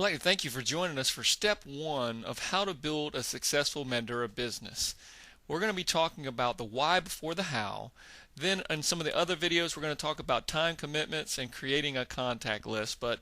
I'd like to thank you for joining us for step one of how to build a successful Mandura business. We're going to be talking about the why before the how. Then in some of the other videos, we're going to talk about time commitments and creating a contact list. But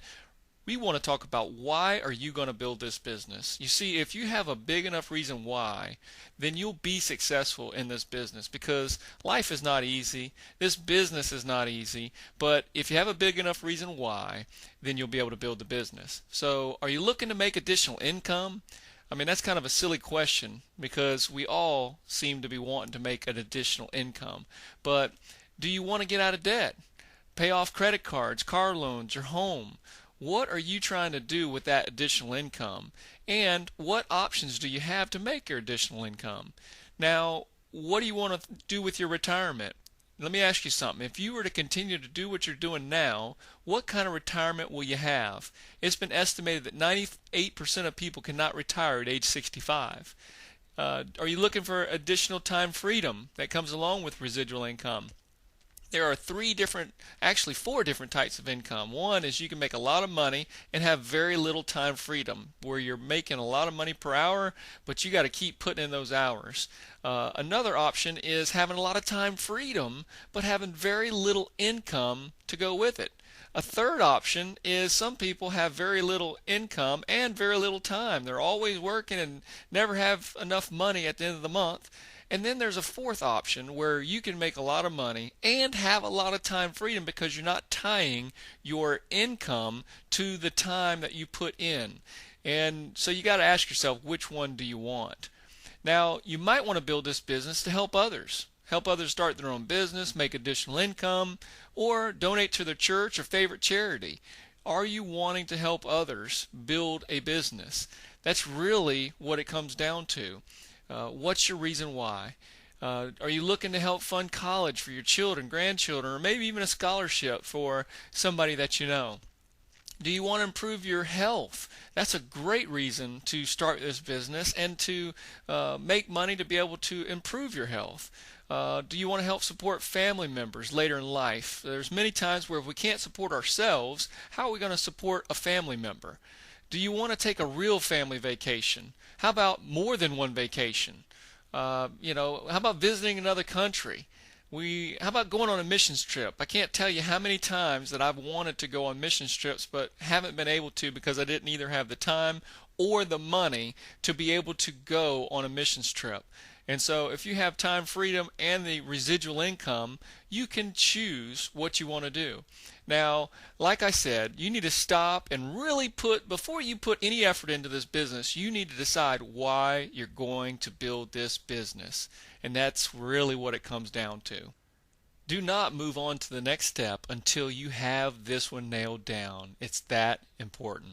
we want to talk about why are you going to build this business. You see, if you have a big enough reason why, then you'll be successful in this business because life is not easy. This business is not easy. But if you have a big enough reason why, then you'll be able to build the business. So are you looking to make additional income? I mean, that's kind of a silly question because we all seem to be wanting to make an additional income. But do you want to get out of debt? Pay off credit cards, car loans, your home? What are you trying to do with that additional income? And what options do you have to make your additional income? Now, what do you want to do with your retirement? Let me ask you something. If you were to continue to do what you're doing now, what kind of retirement will you have? It's been estimated that 98% of people cannot retire at age 65. Are you looking for additional time freedom that comes along with residual income? There are actually four different types of income. One is you can make a lot of money and have very little time freedom, where you're making a lot of money per hour, but you got to keep putting in those hours. Another option is having a lot of time freedom, but having very little income to go with it. A third option is some people have very little income and very little time. They're always working and never have enough money at the end of the month. And then there's a fourth option where you can make a lot of money and have a lot of time freedom because you're not tying your income to the time that you put in. And so you got to ask yourself, which one do you want? Now, you might want to build this business to help others. Help others start their own business, make additional income, or donate to their church or favorite charity. Are you wanting to help others build a business? That's really what it comes down to. What's your reason why? Are you looking to help fund college for your children, grandchildren, or maybe even a scholarship for somebody that you know? Do you want to improve your health? That's a great reason to start this business and to make money to be able to improve your health. Do you want to help support family members later in life? There's many times where if we can't support ourselves, how are we going to support a family member? Do you want to take a real family vacation? How about more than one vacation? How about visiting another country? How about going on a missions trip? I can't tell you how many times that I've wanted to go on missions trips but haven't been able to because I didn't either have the time or the money to be able to go on a missions trip. And so if you have time freedom and the residual income, you can choose what you want to do. Now, like I said, you need to stop and really before you put any effort into this business, you need to decide why you're going to build this business. And that's really what it comes down to. Do not move on to the next step until you have this one nailed down. It's that important.